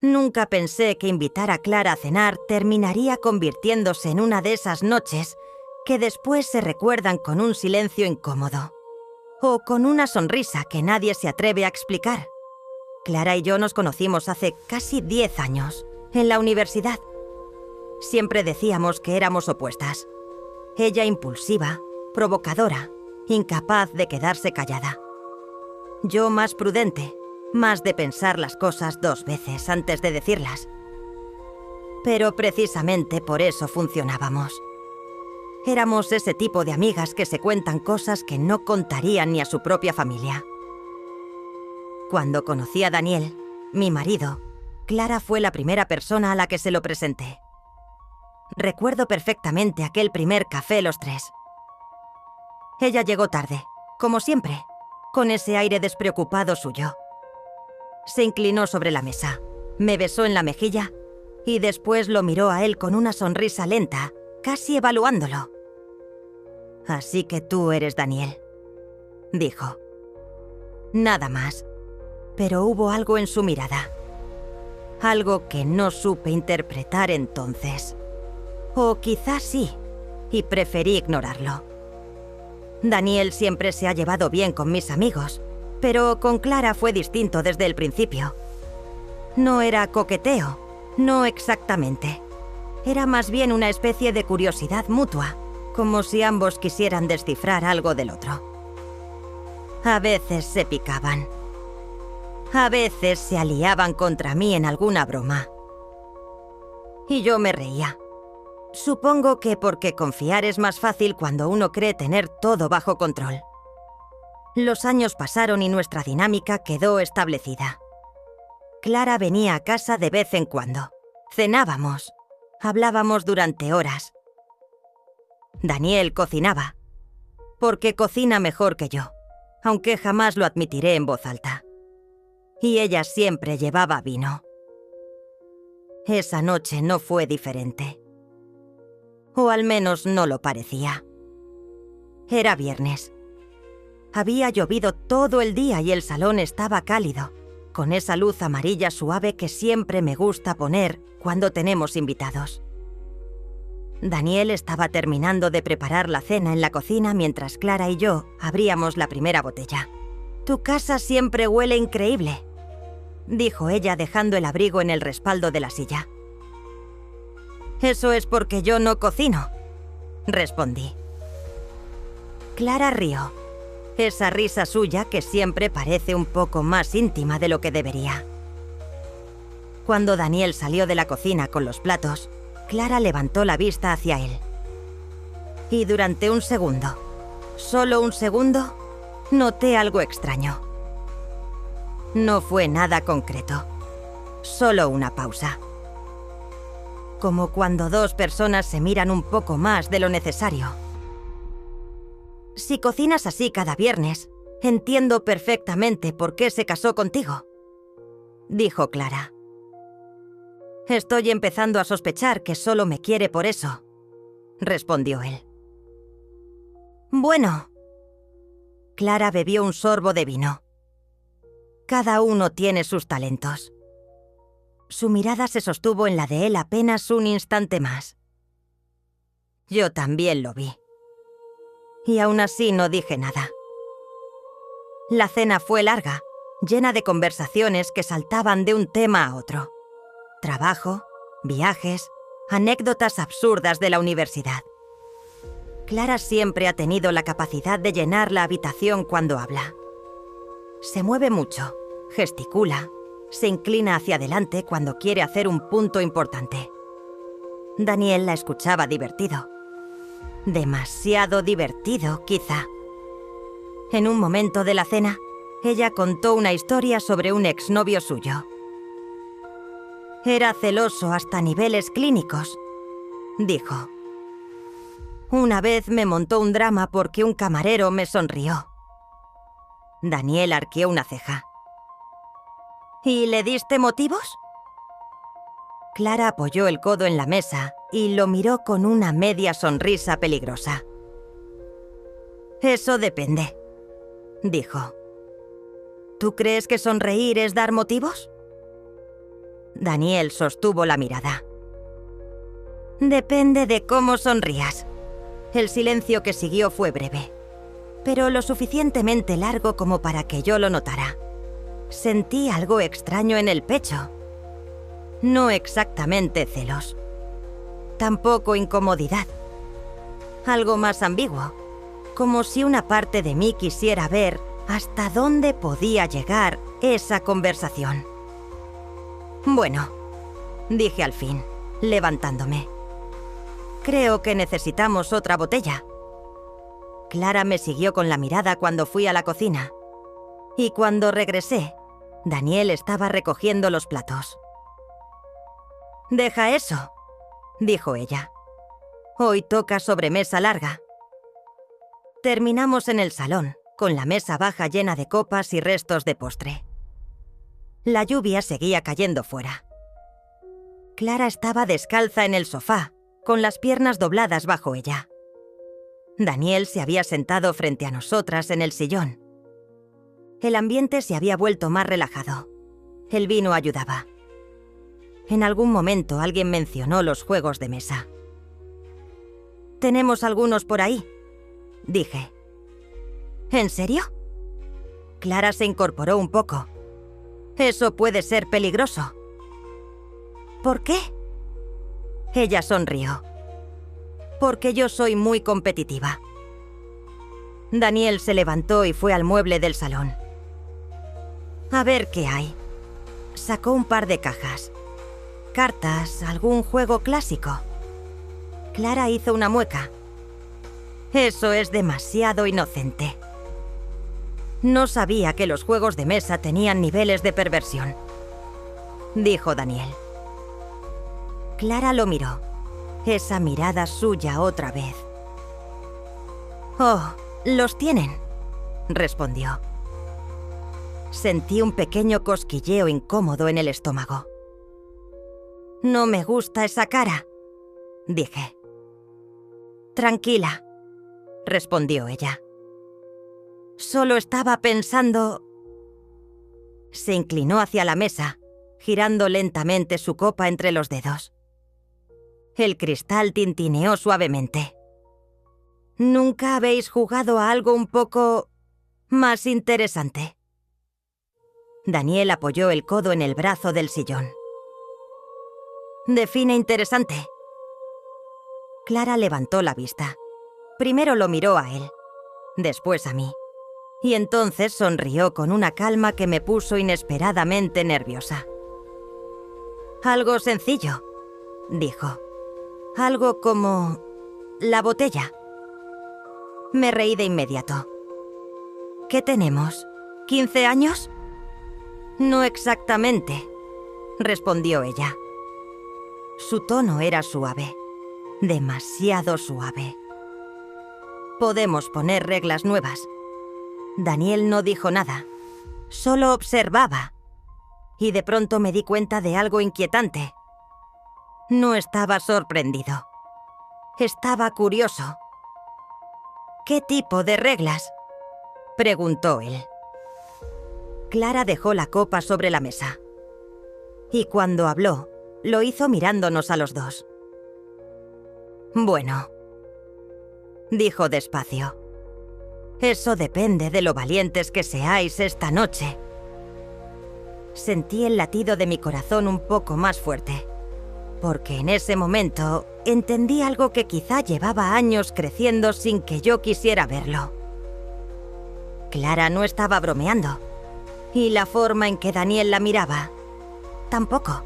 Nunca pensé que invitar a Clara a cenar terminaría convirtiéndose en una de esas noches que después se recuerdan con un silencio incómodo o con una sonrisa que nadie se atreve a explicar. Clara y yo nos conocimos hace casi 10 años, en la universidad. Siempre decíamos que éramos opuestas. Ella impulsiva, provocadora, incapaz de quedarse callada. Yo más prudente, más de pensar las cosas 2 veces antes de decirlas. Pero precisamente por eso funcionábamos. Éramos ese tipo de amigas que se cuentan cosas que no contarían ni a su propia familia. Cuando conocí a Daniel, mi marido, Clara fue la primera persona a la que se lo presenté. Recuerdo perfectamente aquel primer café los 3. Ella llegó tarde, como siempre, con ese aire despreocupado suyo. Se inclinó sobre la mesa, me besó en la mejilla y después lo miró a él con una sonrisa lenta, casi evaluándolo. «Así que tú eres Daniel», dijo. Nada más, pero hubo algo en su mirada. Algo que no supe interpretar entonces. O quizás sí, y preferí ignorarlo. Daniel siempre se ha llevado bien con mis amigos, pero con Clara fue distinto desde el principio. No era coqueteo, no exactamente. Era más bien una especie de curiosidad mutua, como si ambos quisieran descifrar algo del otro. A veces se picaban. A veces se aliaban contra mí en alguna broma. Y yo me reía. Supongo que porque confiar es más fácil cuando uno cree tener todo bajo control. Los años pasaron y nuestra dinámica quedó establecida. Clara venía a casa de vez en cuando. Cenábamos. Hablábamos durante horas. Daniel cocinaba. Porque cocina mejor que yo, aunque jamás lo admitiré en voz alta. Y ella siempre llevaba vino. Esa noche no fue diferente. O al menos no lo parecía. Era viernes. Había llovido todo el día y el salón estaba cálido, con esa luz amarilla suave que siempre me gusta poner cuando tenemos invitados. Daniel estaba terminando de preparar la cena en la cocina mientras Clara y yo abríamos la primera botella. «Tu casa siempre huele increíble», dijo ella dejando el abrigo en el respaldo de la silla. «Eso es porque yo no cocino», respondí. Clara rió. Esa risa suya que siempre parece un poco más íntima de lo que debería. Cuando Daniel salió de la cocina con los platos, Clara levantó la vista hacia él. Y durante un segundo, solo un segundo, noté algo extraño. No fue nada concreto, solo una pausa. Como cuando 2 personas se miran un poco más de lo necesario. Si cocinas así cada viernes, entiendo perfectamente por qué se casó contigo, dijo Clara. Estoy empezando a sospechar que solo me quiere por eso, respondió él. Bueno. Clara bebió un sorbo de vino. Cada uno tiene sus talentos. Su mirada se sostuvo en la de él apenas un instante más. Yo también lo vi. Y aún así no dije nada. La cena fue larga, llena de conversaciones que saltaban de un tema a otro. Trabajo, viajes, anécdotas absurdas de la universidad. Clara siempre ha tenido la capacidad de llenar la habitación cuando habla. Se mueve mucho, gesticula, se inclina hacia adelante cuando quiere hacer un punto importante. Daniel la escuchaba divertido. Demasiado divertido, quizá. En un momento de la cena, ella contó una historia sobre un exnovio suyo. Era celoso hasta niveles clínicos, dijo. Una vez me montó un drama porque un camarero me sonrió. Daniel arqueó una ceja. ¿Y le diste motivos? Clara apoyó el codo en la mesa y lo miró con una media sonrisa peligrosa. Eso depende, dijo. ¿Tú crees que sonreír es dar motivos? Daniel sostuvo la mirada. Depende de cómo sonrías. El silencio que siguió fue breve, pero lo suficientemente largo como para que yo lo notara. Sentí algo extraño en el pecho. No exactamente celos. Tampoco incomodidad. Algo más ambiguo, como si una parte de mí quisiera ver hasta dónde podía llegar esa conversación. Bueno, dije al fin, levantándome. Creo que necesitamos otra botella. Clara me siguió con la mirada cuando fui a la cocina. Y cuando regresé, Daniel estaba recogiendo los platos. «Deja eso», dijo ella. «Hoy toca sobremesa larga». Terminamos en el salón, con la mesa baja llena de copas y restos de postre. La lluvia seguía cayendo fuera. Clara estaba descalza en el sofá, con las piernas dobladas bajo ella. Daniel se había sentado frente a nosotras en el sillón. El ambiente se había vuelto más relajado. El vino ayudaba. En algún momento alguien mencionó los juegos de mesa. «Tenemos algunos por ahí», dije. «¿En serio?» Clara se incorporó un poco. «Eso puede ser peligroso». «¿Por qué?» Ella sonrió. «Porque yo soy muy competitiva». Daniel se levantó y fue al mueble del salón. «A ver qué hay». Sacó un par de cajas. «Cartas, algún juego clásico». Clara hizo una mueca. «Eso es demasiado inocente». «No sabía que los juegos de mesa tenían niveles de perversión», dijo Daniel. Clara lo miró. Esa mirada suya otra vez. «Oh, los tienen», respondió. Sentí un pequeño cosquilleo incómodo en el estómago. «No me gusta esa cara», dije. «Tranquila», respondió ella. «Solo estaba pensando...» Se inclinó hacia la mesa, girando lentamente su copa entre los dedos. El cristal tintineó suavemente. «¿Nunca habéis jugado a algo un poco más interesante?» Daniel apoyó el codo en el brazo del sillón. «Define interesante». Clara levantó la vista. Primero lo miró a él, después a mí, y entonces sonrió con una calma que me puso inesperadamente nerviosa. «Algo sencillo», dijo. «Algo como... la botella». Me reí de inmediato. «¿Qué tenemos? ¿15 años?» «No exactamente», respondió ella. Su tono era suave, demasiado suave. «Podemos poner reglas nuevas». Daniel no dijo nada, solo observaba. Y de pronto me di cuenta de algo inquietante. No estaba sorprendido. Estaba curioso. «¿Qué tipo de reglas?», preguntó él. Clara dejó la copa sobre la mesa. Y cuando habló, lo hizo mirándonos a los dos. «Bueno», dijo despacio. «Eso depende de lo valientes que seáis esta noche». Sentí el latido de mi corazón un poco más fuerte, porque en ese momento entendí algo que quizá llevaba años creciendo sin que yo quisiera verlo. Clara no estaba bromeando, y la forma en que Daniel la miraba, tampoco.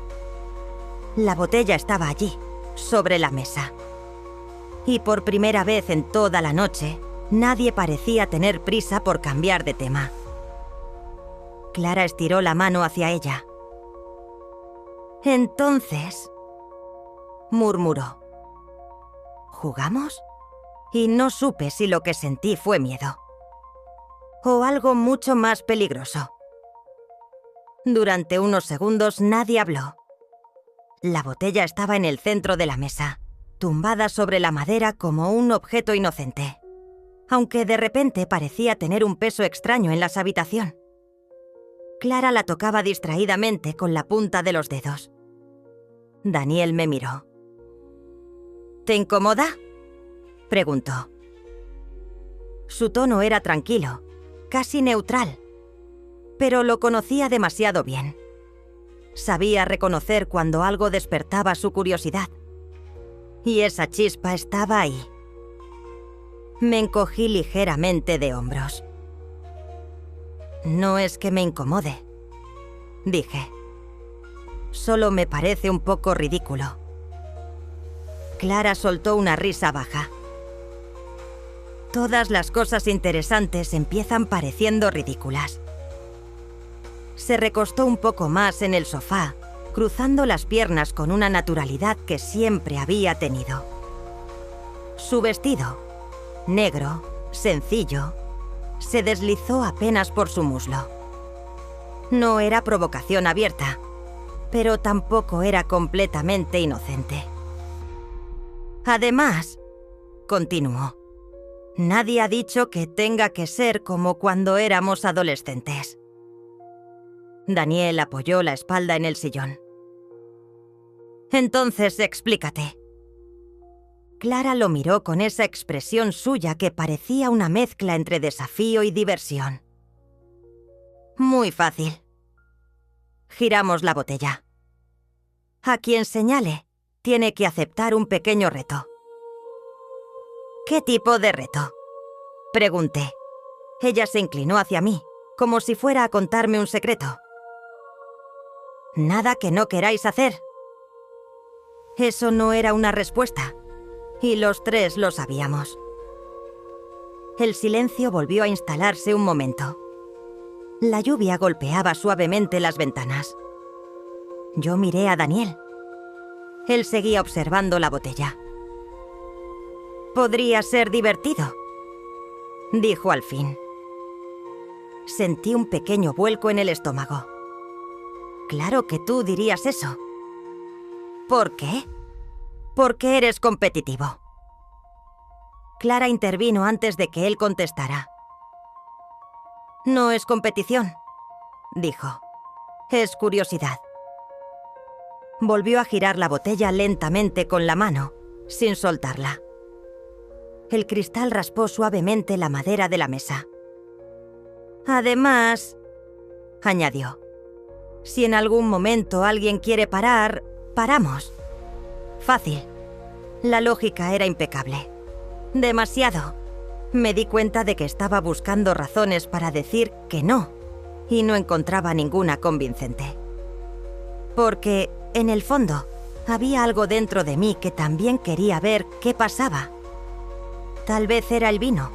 La botella estaba allí, sobre la mesa. Y por primera vez en toda la noche, nadie parecía tener prisa por cambiar de tema. Clara estiró la mano hacia ella. «Entonces», murmuró. ¿Jugamos? Y no supe si lo que sentí fue miedo o algo mucho más peligroso. Durante unos segundos nadie habló. La botella estaba en el centro de la mesa, tumbada sobre la madera como un objeto inocente, aunque de repente parecía tener un peso extraño en la habitación. Clara la tocaba distraídamente con la punta de los dedos. Daniel me miró. ¿Te incomoda?, preguntó. Su tono era tranquilo, casi neutral, pero lo conocía demasiado bien. Sabía reconocer cuando algo despertaba su curiosidad. Y esa chispa estaba ahí. Me encogí ligeramente de hombros. No es que me incomode, dije. Solo me parece un poco ridículo. Clara soltó una risa baja. Todas las cosas interesantes empiezan pareciendo ridículas. Se recostó un poco más en el sofá, cruzando las piernas con una naturalidad que siempre había tenido. Su vestido, negro, sencillo, se deslizó apenas por su muslo. No era provocación abierta, pero tampoco era completamente inocente. Además, continuó, nadie ha dicho que tenga que ser como cuando éramos adolescentes. Daniel apoyó la espalda en el sillón. Entonces, explícate. Clara lo miró con esa expresión suya que parecía una mezcla entre desafío y diversión. Muy fácil. Giramos la botella. A quien señale, tiene que aceptar un pequeño reto. ¿Qué tipo de reto?, pregunté. Ella se inclinó hacia mí, como si fuera a contarme un secreto. Nada que no queráis hacer. Eso no era una respuesta, y los tres lo sabíamos. El silencio volvió a instalarse un momento. La lluvia golpeaba suavemente las ventanas. Yo miré a Daniel. Él seguía observando la botella. Podría ser divertido, dijo al fin. Sentí un pequeño vuelco en el estómago. Claro que tú dirías eso. ¿Por qué? Porque eres competitivo. Clara intervino antes de que él contestara. No es competición, dijo. Es curiosidad. Volvió a girar la botella lentamente con la mano, sin soltarla. El cristal raspó suavemente la madera de la mesa. Además, añadió, si en algún momento alguien quiere parar, paramos. Fácil. La lógica era impecable. Demasiado. Me di cuenta de que estaba buscando razones para decir que no, y no encontraba ninguna convincente. Porque, en el fondo, había algo dentro de mí que también quería ver qué pasaba. Tal vez era el vino.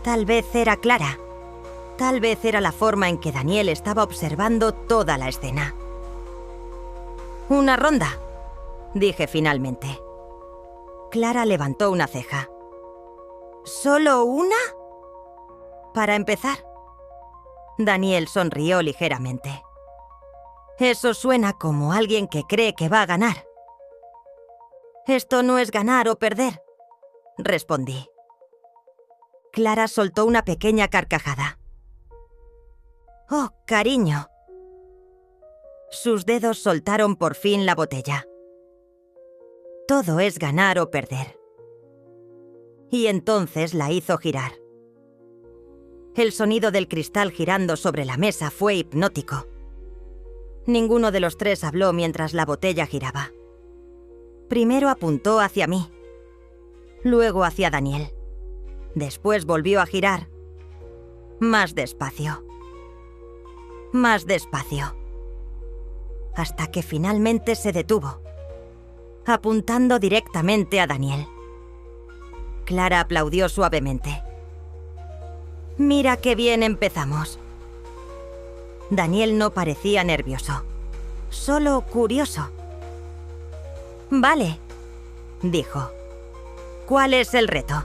Tal vez era Clara. Tal vez era la forma en que Daniel estaba observando toda la escena. «Una ronda», dije finalmente. Clara levantó una ceja. ¿Solo una? Para empezar. Daniel sonrió ligeramente. Eso suena como alguien que cree que va a ganar. Esto no es ganar o perder, respondí. Clara soltó una pequeña carcajada. Oh, cariño. Sus dedos soltaron por fin la botella. Todo es ganar o perder. Y entonces la hizo girar. El sonido del cristal girando sobre la mesa fue hipnótico. Ninguno de los tres habló mientras la botella giraba. Primero apuntó hacia mí, luego hacia Daniel. Después volvió a girar. Más despacio. Más despacio. Hasta que finalmente se detuvo, apuntando directamente a Daniel. Clara aplaudió suavemente. «Mira qué bien empezamos». Daniel no parecía nervioso, solo curioso. «Vale», dijo. «¿Cuál es el reto?»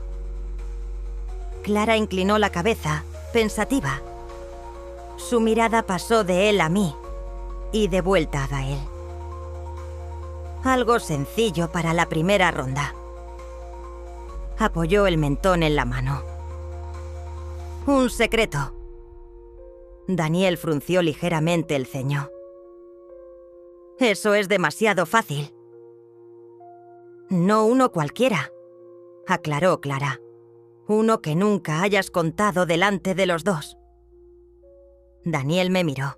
Clara inclinó la cabeza, pensativa. Su mirada pasó de él a mí y de vuelta a él. Algo sencillo para la primera ronda. Apoyó el mentón en la mano. Un secreto. Daniel frunció ligeramente el ceño. Eso es demasiado fácil. No uno cualquiera, aclaró Clara. Uno que nunca hayas contado delante de los dos. Daniel me miró.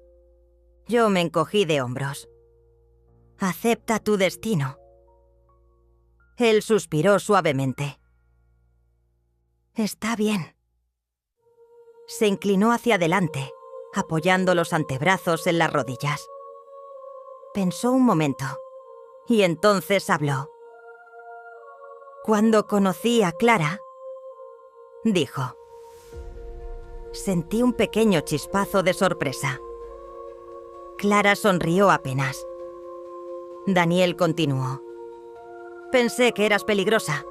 Yo me encogí de hombros. Acepta tu destino. Él suspiró suavemente. Está bien. Se inclinó hacia adelante, apoyando los antebrazos en las rodillas. Pensó un momento, y entonces habló. Cuando conocí a Clara, dijo. Sentí un pequeño chispazo de sorpresa. Clara sonrió apenas. Daniel continuó. Pensé que eras peligrosa.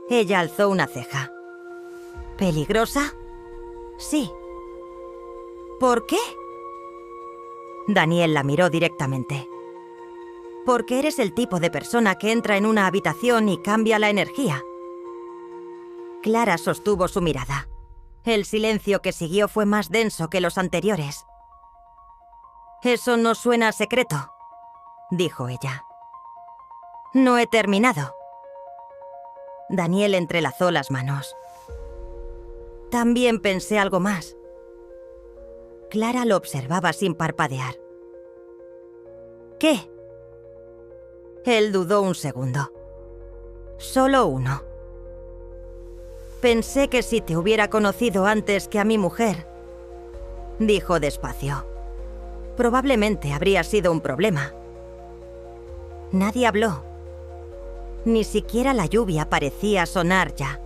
Ella alzó una ceja. ¿Peligrosa? Sí. ¿Por qué? Daniel la miró directamente. Porque eres el tipo de persona que entra en una habitación y cambia la energía. Clara sostuvo su mirada. El silencio que siguió fue más denso que los anteriores. Eso no suena a secreto, dijo ella. No he terminado. Daniel entrelazó las manos. También pensé algo más. Clara lo observaba sin parpadear. ¿Qué? Él dudó un segundo. Solo uno. Pensé que si te hubiera conocido antes que a mi mujer, dijo despacio, probablemente habría sido un problema. Nadie habló. Ni siquiera la lluvia parecía sonar ya.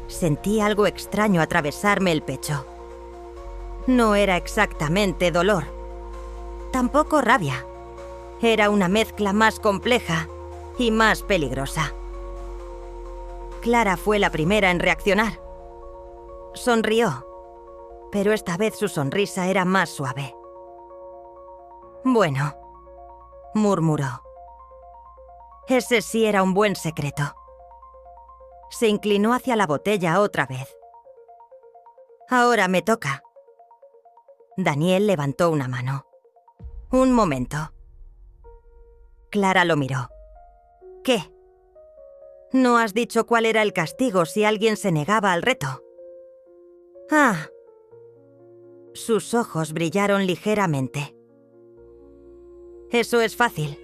Sentí algo extraño atravesarme el pecho. No era exactamente dolor. Tampoco rabia. Era una mezcla más compleja y más peligrosa. Clara fue la primera en reaccionar. Sonrió, pero esta vez su sonrisa era más suave. Bueno, murmuró. Ese sí era un buen secreto. Se inclinó hacia la botella otra vez. Ahora me toca. Daniel levantó una mano. Un momento. Clara lo miró. ¿Qué? ¿No has dicho cuál era el castigo si alguien se negaba al reto? Ah. Sus ojos brillaron ligeramente. Eso es fácil.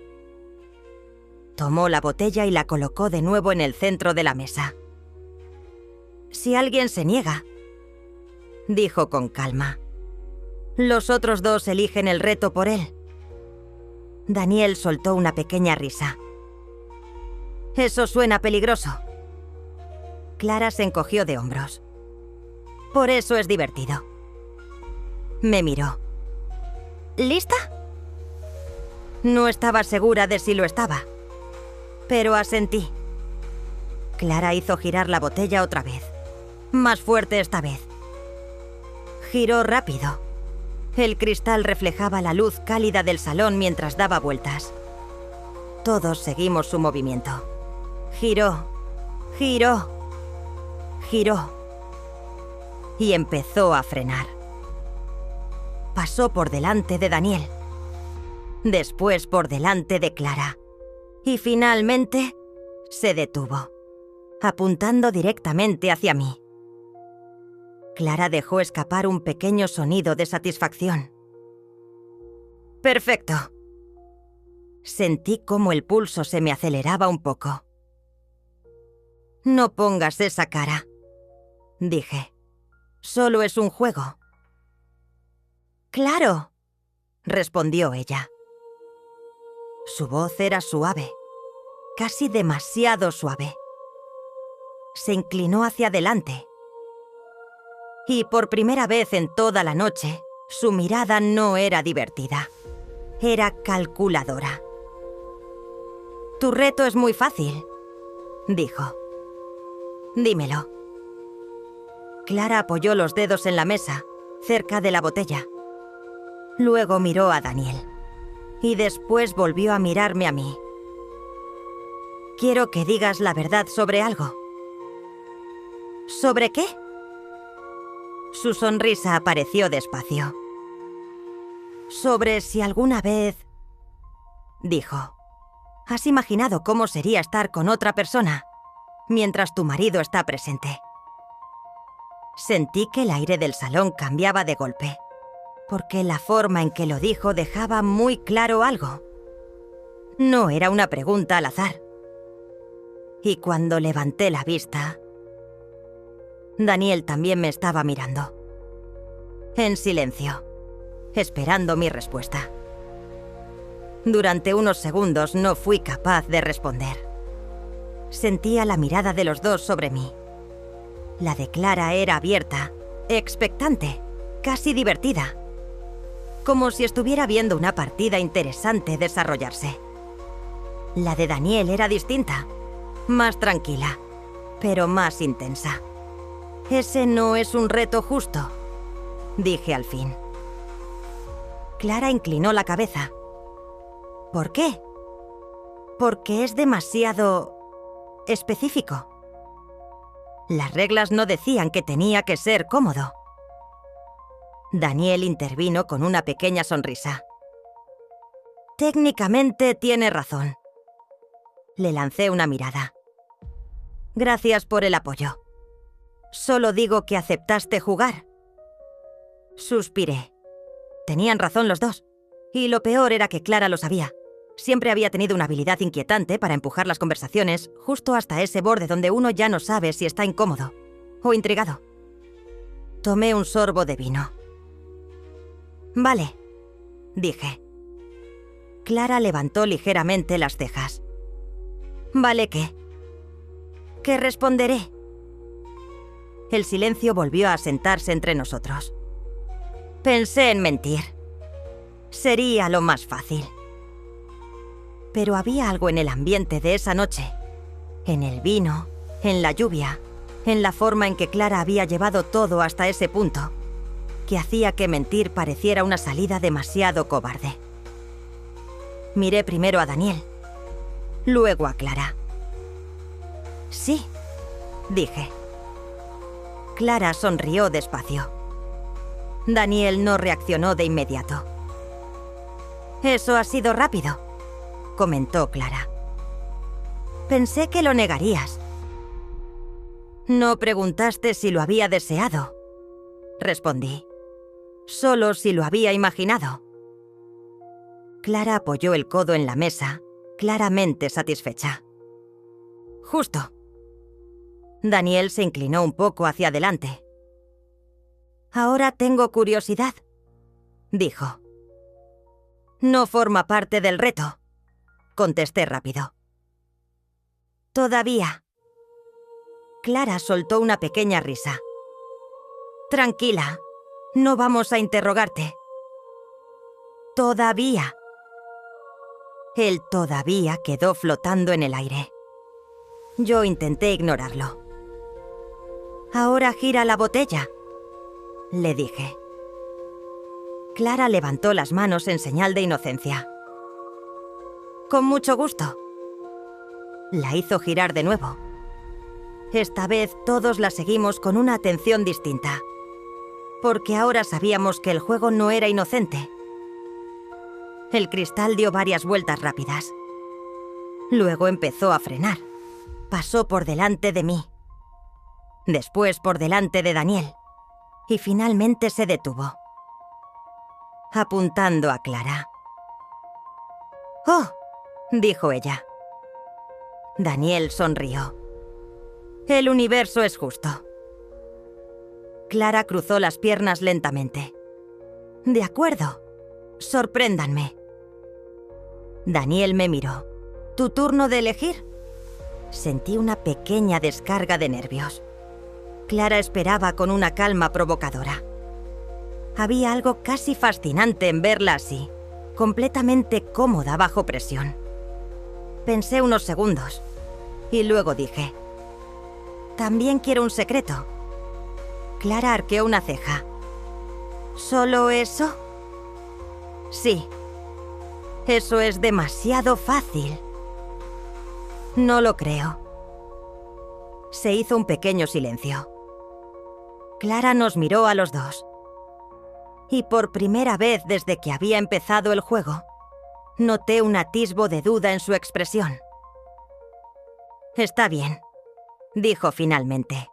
Tomó la botella y la colocó de nuevo en el centro de la mesa. Si alguien se niega, dijo con calma, los otros dos eligen el reto por él. Daniel soltó una pequeña risa. Eso suena peligroso. Clara se encogió de hombros. Por eso es divertido. Me miró. ¿Lista? No estaba segura de si lo estaba, pero asentí. Clara hizo girar la botella otra vez. Más fuerte esta vez. Giró rápido. El cristal reflejaba la luz cálida del salón mientras daba vueltas. Todos seguimos su movimiento. Giró, giró, giró. Y empezó a frenar. Pasó por delante de Daniel. Después por delante de Clara. Y finalmente se detuvo, apuntando directamente hacia mí. Clara dejó escapar un pequeño sonido de satisfacción. ¡Perfecto! Sentí cómo el pulso se me aceleraba un poco. No pongas esa cara, dije. Solo es un juego. ¡Claro!, respondió ella. Su voz era suave, casi demasiado suave. Se inclinó hacia adelante. Y por primera vez en toda la noche, su mirada no era divertida. Era calculadora. Tu reto es muy fácil, dijo. Dímelo. Clara apoyó los dedos en la mesa, cerca de la botella. Luego miró a Daniel. Y después volvió a mirarme a mí. Quiero que digas la verdad sobre algo. ¿Sobre qué? Su sonrisa apareció despacio. Sobre si alguna vez dijo. ¿Has imaginado cómo sería estar con otra persona mientras tu marido está presente? Sentí que el aire del salón cambiaba de golpe, porque la forma en que lo dijo dejaba muy claro algo. No era una pregunta al azar. Y cuando levanté la vista, Daniel también me estaba mirando. En silencio, esperando mi respuesta. Durante unos segundos no fui capaz de responder. Sentía la mirada de los dos sobre mí. La de Clara era abierta, expectante, casi divertida. Como si estuviera viendo una partida interesante desarrollarse. La de Daniel era distinta, más tranquila, pero más intensa. «Ese no es un reto justo», dije al fin. Clara inclinó la cabeza. ¿Por qué? Porque es demasiado específico. Las reglas no decían que tenía que ser cómodo. Daniel intervino con una pequeña sonrisa. Técnicamente tiene razón. Le lancé una mirada. Gracias por el apoyo. Solo digo que aceptaste jugar. Suspiré. Tenían razón los dos. Y lo peor era que Clara lo sabía. Siempre había tenido una habilidad inquietante para empujar las conversaciones justo hasta ese borde donde uno ya no sabe si está incómodo o intrigado. Tomé un sorbo de vino. Vale, dije. Clara levantó ligeramente las cejas. ¿Vale qué? ¿Qué responderé? El silencio volvió a asentarse entre nosotros. Pensé en mentir. Sería lo más fácil. Pero había algo en el ambiente de esa noche, en el vino, en la lluvia, en la forma en que Clara había llevado todo hasta ese punto, que hacía que mentir pareciera una salida demasiado cobarde. Miré primero a Daniel, luego a Clara. Sí, dije. Clara sonrió despacio. Daniel no reaccionó de inmediato. «Eso ha sido rápido», comentó Clara. «Pensé que lo negarías». «No preguntaste si lo había deseado», respondí. «Solo si lo había imaginado». Clara apoyó el codo en la mesa, claramente satisfecha. «Justo». Daniel se inclinó un poco hacia adelante. «Ahora tengo curiosidad», dijo. «No forma parte del reto», contesté rápido. «Todavía». Clara soltó una pequeña risa. «Tranquila, no vamos a interrogarte». «Todavía». El todavía quedó flotando en el aire. Yo intenté ignorarlo. «Ahora gira la botella», le dije. Clara levantó las manos en señal de inocencia. «Con mucho gusto». La hizo girar de nuevo. Esta vez todos la seguimos con una atención distinta, porque ahora sabíamos que el juego no era inocente. El cristal dio varias vueltas rápidas. Luego empezó a frenar. Pasó por delante de mí. Después por delante de Daniel. Y finalmente se detuvo, apuntando a Clara. «Oh», dijo ella. Daniel sonrió. «El universo es justo». Clara cruzó las piernas lentamente. «De acuerdo. Sorpréndanme». Daniel me miró. «¿Tu turno de elegir?» Sentí una pequeña descarga de nervios. Clara esperaba con una calma provocadora. Había algo casi fascinante en verla así, completamente cómoda bajo presión. Pensé unos segundos y luego dije: «También quiero un secreto». Clara arqueó una ceja. ¿Solo eso? Sí. Eso es demasiado fácil. No lo creo. Se hizo un pequeño silencio. Clara nos miró a los dos. Y por primera vez desde que había empezado el juego, Noté un atisbo de duda en su expresión. «Está bien», dijo finalmente.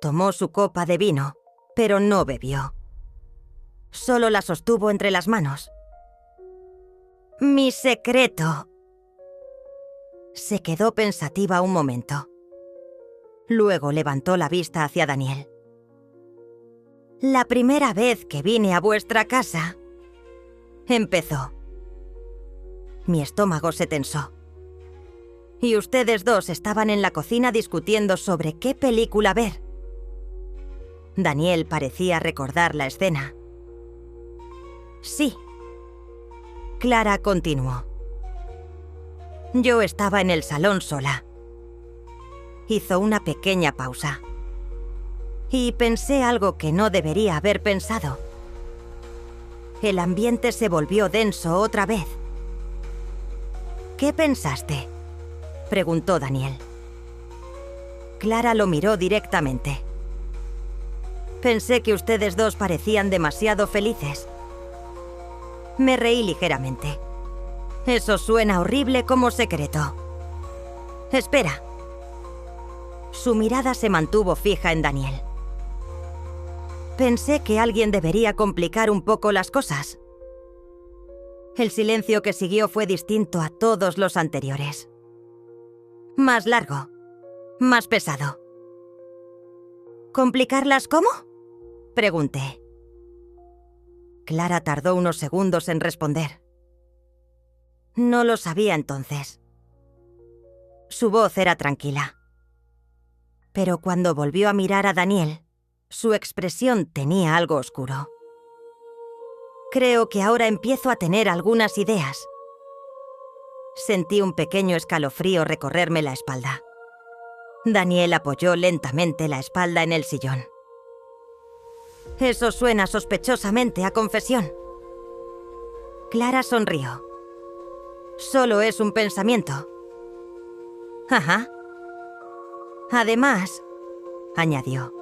Tomó su copa de vino, pero no bebió. Solo la sostuvo entre las manos. «Mi secreto». Se quedó pensativa un momento. Luego levantó la vista hacia Daniel. «La primera vez que vine a vuestra casa», empezó. Mi estómago se tensó. «Y ustedes dos estaban en la cocina discutiendo sobre qué película ver». Daniel parecía recordar la escena. «Sí». Clara continuó. «Yo estaba en el salón sola». Hizo una pequeña pausa. Y pensé algo que no debería haber pensado. El ambiente se volvió denso otra vez. «¿Qué pensaste?», preguntó Daniel. Clara lo miró directamente. «Pensé que ustedes dos parecían demasiado felices». Me reí ligeramente. «Eso suena horrible como secreto». «Espera». Su mirada se mantuvo fija en Daniel. Pensé que alguien debería complicar un poco las cosas. El silencio que siguió fue distinto a todos los anteriores. Más largo, más pesado. ¿Complicarlas cómo?, pregunté. Clara tardó unos segundos en responder. No lo sabía entonces. Su voz era tranquila. Pero cuando volvió a mirar a Daniel, su expresión tenía algo oscuro. «Creo que ahora empiezo a tener algunas ideas». Sentí un pequeño escalofrío recorrerme la espalda. Daniel apoyó lentamente la espalda en el sillón. «Eso suena sospechosamente a confesión». Clara sonrió. «Solo es un pensamiento». «Ajá». «Además», añadió,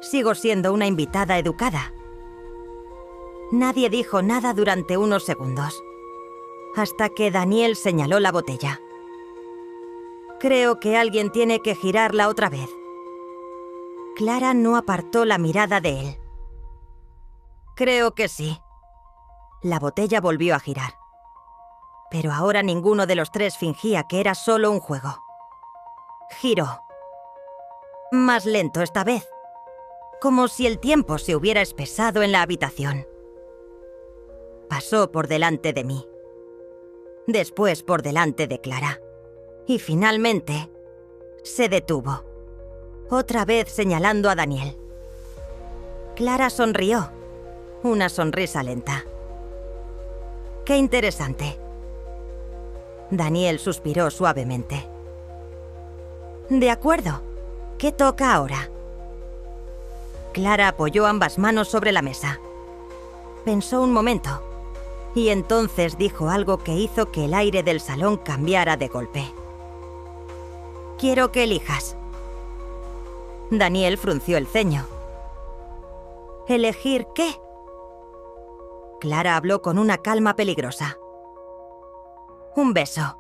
«sigo siendo una invitada educada». Nadie dijo nada durante unos segundos, hasta que Daniel señaló la botella. «Creo que alguien tiene que girarla otra vez». Clara no apartó la mirada de él. «Creo que sí». La botella volvió a girar. Pero ahora ninguno de los tres fingía que era solo un juego. Giró. Más lento esta vez, como si el tiempo se hubiera espesado en la habitación. Pasó por delante de mí, después por delante de Clara, y finalmente se detuvo, otra vez señalando a Daniel. Clara sonrió, una sonrisa lenta. «Qué interesante». Daniel suspiró suavemente. «De acuerdo. ¿Qué toca ahora?». Clara apoyó ambas manos sobre la mesa. Pensó un momento, y entonces dijo algo que hizo que el aire del salón cambiara de golpe. «Quiero que elijas». Daniel frunció el ceño. «¿Elegir qué?». Clara habló con una calma peligrosa. «Un beso».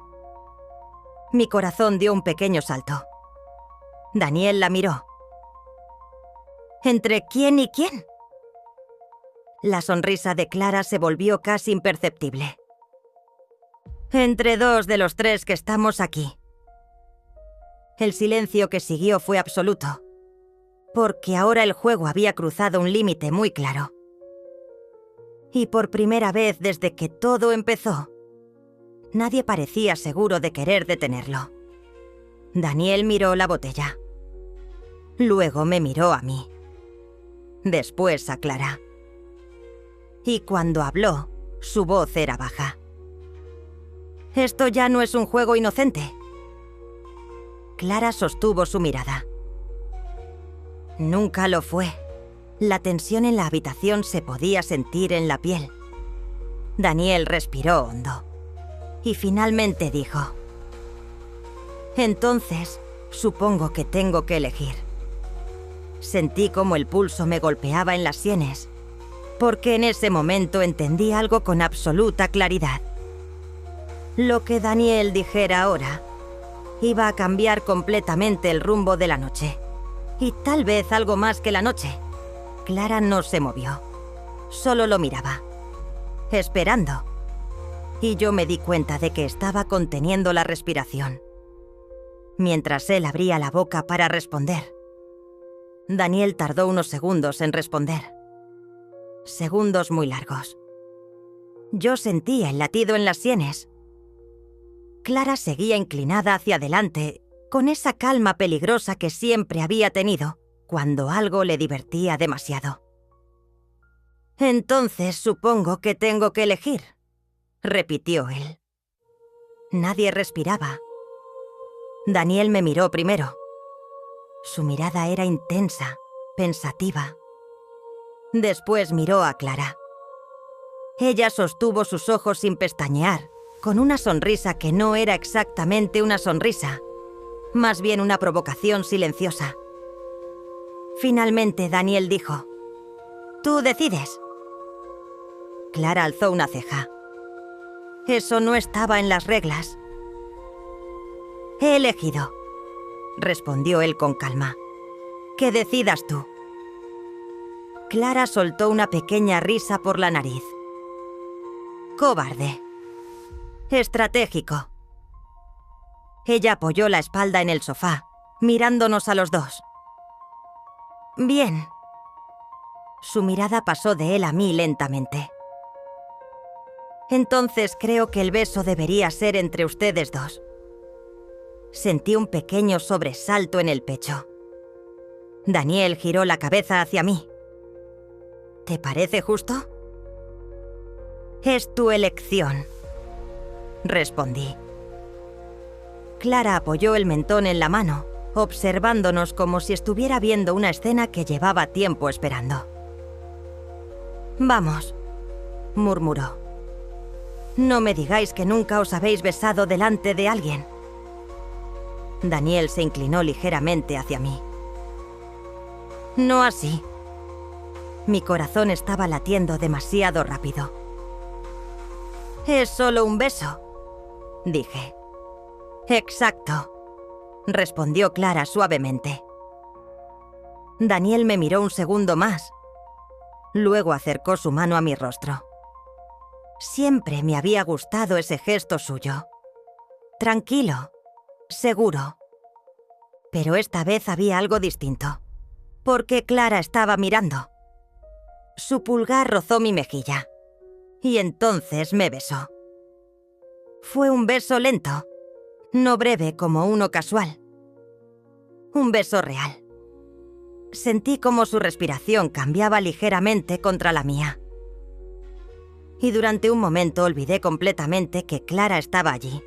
Mi corazón dio un pequeño salto. Daniel la miró. ¿Entre quién y quién? La sonrisa de Clara se volvió casi imperceptible. «Entre dos de los tres que estamos aquí». El silencio que siguió fue absoluto, porque ahora el juego había cruzado un límite muy claro. Y por primera vez desde que todo empezó, nadie parecía seguro de querer detenerlo. Daniel miró la botella. Luego me miró a mí. Después a Clara. Y cuando habló, su voz era baja. «Esto ya no es un juego inocente». Clara sostuvo su mirada. «Nunca lo fue». La tensión en la habitación se podía sentir en la piel. Daniel respiró hondo. Y finalmente dijo: «Entonces, supongo que tengo que elegir». Sentí como el pulso me golpeaba en las sienes porque en ese momento entendí algo con absoluta claridad. Lo que Daniel dijera ahora iba a cambiar completamente el rumbo de la noche. Y tal vez algo más que la noche. Clara no se movió. Solo lo miraba, esperando. Y yo me di cuenta de que estaba conteniendo la respiración, mientras él abría la boca para responder. Daniel tardó unos segundos en responder. Segundos muy largos. Yo sentía el latido en las sienes. Clara seguía inclinada hacia adelante, con esa calma peligrosa que siempre había tenido cuando algo le divertía demasiado. «Entonces supongo que tengo que elegir», repitió él. Nadie respiraba. Daniel me miró primero. Su mirada era intensa, pensativa. Después miró a Clara. Ella sostuvo sus ojos sin pestañear, con una sonrisa que no era exactamente una sonrisa, más bien una provocación silenciosa. Finalmente Daniel dijo: «Tú decides». Clara alzó una ceja. Eso no estaba en las reglas. «He elegido», respondió él con calma. «Que decidas tú». Clara soltó una pequeña risa por la nariz. «Cobarde. Estratégico». Ella apoyó la espalda en el sofá, mirándonos a los dos. «Bien». Su mirada pasó de él a mí lentamente. «Entonces creo que el beso debería ser entre ustedes dos». Sentí un pequeño sobresalto en el pecho. Daniel giró la cabeza hacia mí. «¿Te parece justo?» «Es tu elección», respondí. Clara apoyó el mentón en la mano, observándonos como si estuviera viendo una escena que llevaba tiempo esperando. «Vamos», murmuró. «No me digáis que nunca os habéis besado delante de alguien». Daniel se inclinó ligeramente hacia mí. «No así». Mi corazón estaba latiendo demasiado rápido. «Es solo un beso», dije. «Exacto», respondió Clara suavemente. Daniel me miró un segundo más. Luego acercó su mano a mi rostro. Siempre me había gustado ese gesto suyo. Tranquilo, seguro. Pero esta vez había algo distinto, porque Clara estaba mirando. Su pulgar rozó mi mejilla, y entonces me besó. Fue un beso lento, no breve como uno casual. Un beso real. Sentí como su respiración cambiaba ligeramente contra la mía. Y durante un momento olvidé completamente que Clara estaba allí,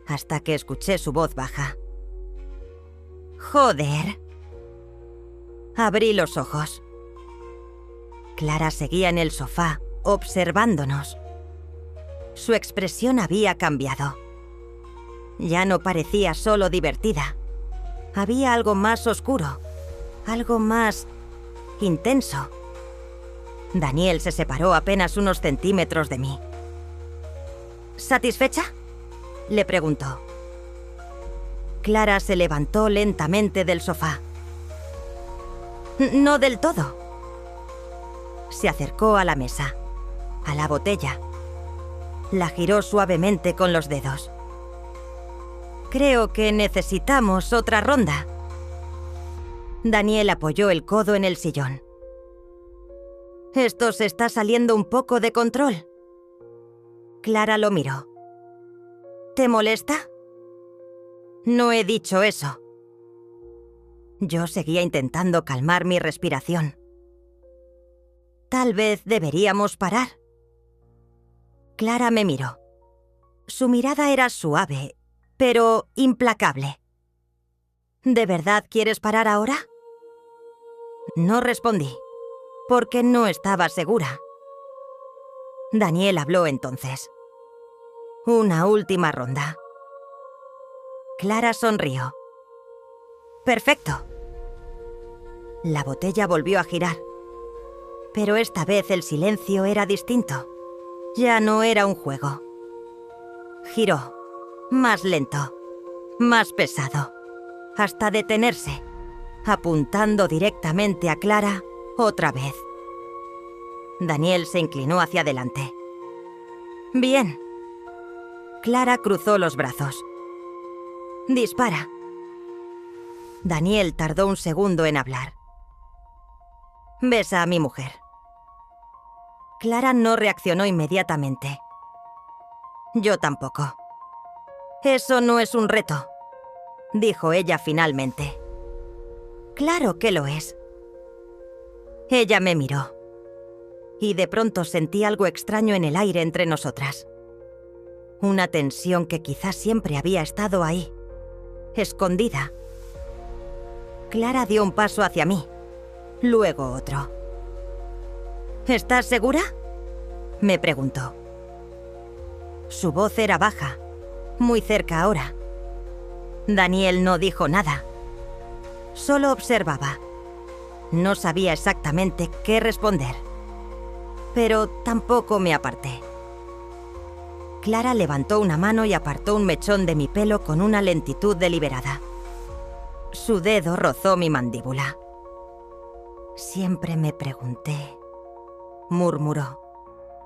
hasta que escuché su voz baja. «Joder». Abrí los ojos. Clara seguía en el sofá, observándonos. Su expresión había cambiado. Ya no parecía solo divertida. Había algo más oscuro, algo más intenso. Daniel se separó apenas unos centímetros de mí. «¿Satisfecha?», le preguntó. Clara se levantó lentamente del sofá. «No del todo». Se acercó a la mesa, a la botella. La giró suavemente con los dedos. «Creo que necesitamos otra ronda». Daniel apoyó el codo en el sillón. «Esto se está saliendo un poco de control». Clara lo miró. «¿Te molesta?». «No he dicho eso». Yo seguía intentando calmar mi respiración. «Tal vez deberíamos parar». Clara me miró. Su mirada era suave, pero implacable. «¿De verdad quieres parar ahora?». No respondí, porque no estaba segura. Daniel habló entonces. «Una última ronda». Clara sonrió. «Perfecto». La botella volvió a girar. Pero esta vez el silencio era distinto. Ya no era un juego. Giró, más lento, más pesado, hasta detenerse, apuntando directamente a Clara otra vez. Daniel se inclinó hacia adelante. «Bien». Clara cruzó los brazos. «Dispara». Daniel tardó un segundo en hablar. «Besa a mi mujer». Clara no reaccionó inmediatamente. Yo tampoco. «Eso no es un reto», dijo ella finalmente. «Claro que lo es». Ella me miró. Y de pronto sentí algo extraño en el aire entre nosotras. Una tensión que quizás siempre había estado ahí, escondida. Clara dio un paso hacia mí, luego otro. «¿Estás segura?», me preguntó. Su voz era baja, muy cerca ahora. Daniel no dijo nada. Solo observaba. No sabía exactamente qué responder. Pero tampoco me aparté. Clara levantó una mano y apartó un mechón de mi pelo con una lentitud deliberada. Su dedo rozó mi mandíbula. «Siempre me pregunté», murmuró,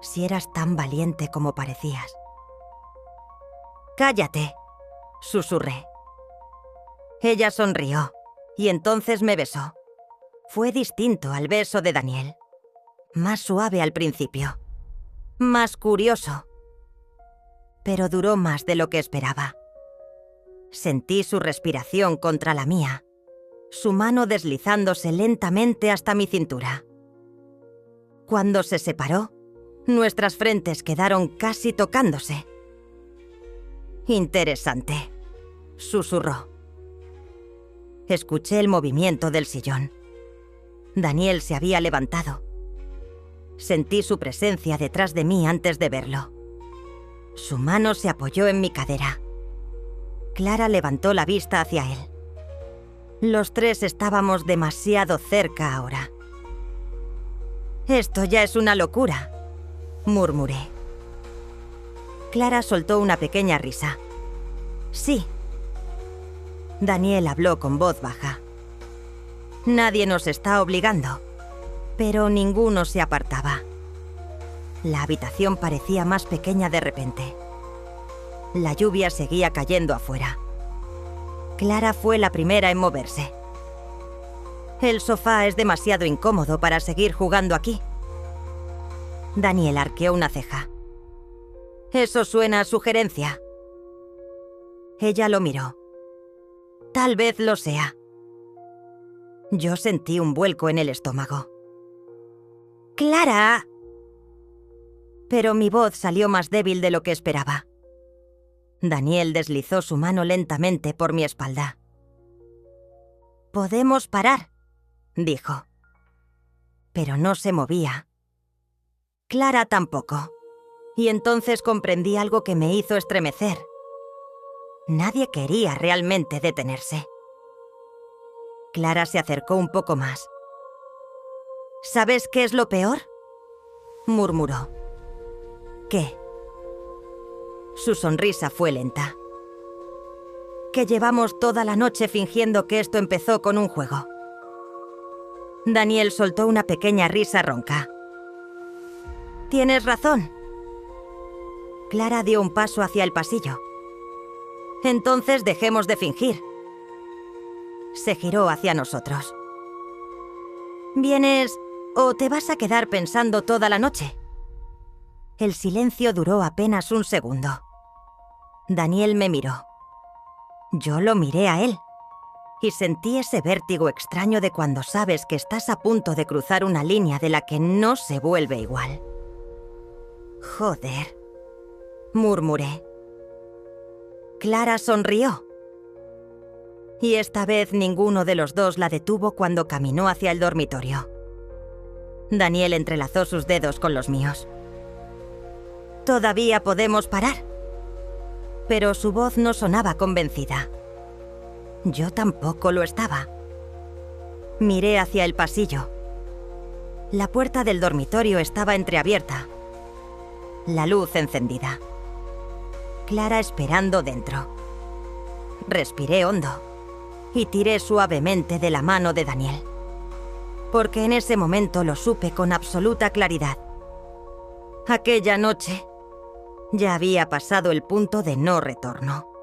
«si eras tan valiente como parecías». «Cállate», susurré. Ella sonrió y entonces me besó. Fue distinto al beso de Daniel. Más suave al principio. Más curioso. Pero duró más de lo que esperaba. Sentí su respiración contra la mía, su mano deslizándose lentamente hasta mi cintura. Cuando se separó, nuestras frentes quedaron casi tocándose. «Interesante», susurró. Escuché el movimiento del sillón. Daniel se había levantado. Sentí su presencia detrás de mí antes de verlo. Su mano se apoyó en mi cadera. Clara levantó la vista hacia él. Los tres estábamos demasiado cerca ahora. «Esto ya es una locura», murmuré. Clara soltó una pequeña risa. «Sí». Daniel habló con voz baja. «Nadie nos está obligando», pero ninguno se apartaba. La habitación parecía más pequeña de repente. La lluvia seguía cayendo afuera. Clara fue la primera en moverse. «El sofá es demasiado incómodo para seguir jugando aquí». Daniel arqueó una ceja. «Eso suena a sugerencia». Ella lo miró. «Tal vez lo sea». Yo sentí un vuelco en el estómago. «¡Clara!». Pero mi voz salió más débil de lo que esperaba. Daniel deslizó su mano lentamente por mi espalda. «Podemos parar», dijo. Pero no se movía. Clara tampoco. Y entonces comprendí algo que me hizo estremecer. Nadie quería realmente detenerse. Clara se acercó un poco más. «¿Sabes qué es lo peor?», murmuró. «¿Qué?». Su sonrisa fue lenta. «Que llevamos toda la noche fingiendo que esto empezó con un juego». Daniel soltó una pequeña risa ronca. «Tienes razón». Clara dio un paso hacia el pasillo. «Entonces dejemos de fingir». Se giró hacia nosotros. «¿Vienes o te vas a quedar pensando toda la noche?». El silencio duró apenas un segundo. Daniel me miró. Yo lo miré a él. Y sentí ese vértigo extraño de cuando sabes que estás a punto de cruzar una línea de la que no se vuelve igual. «Joder», murmuré. Clara sonrió. Y esta vez ninguno de los dos la detuvo cuando caminó hacia el dormitorio. Daniel entrelazó sus dedos con los míos. «Todavía podemos parar». Pero su voz no sonaba convencida. Yo tampoco lo estaba. Miré hacia el pasillo. La puerta del dormitorio estaba entreabierta, la luz encendida. Clara esperando dentro. Respiré hondo y tiré suavemente de la mano de Daniel, porque en ese momento lo supe con absoluta claridad. Aquella noche ya había pasado el punto de no retorno.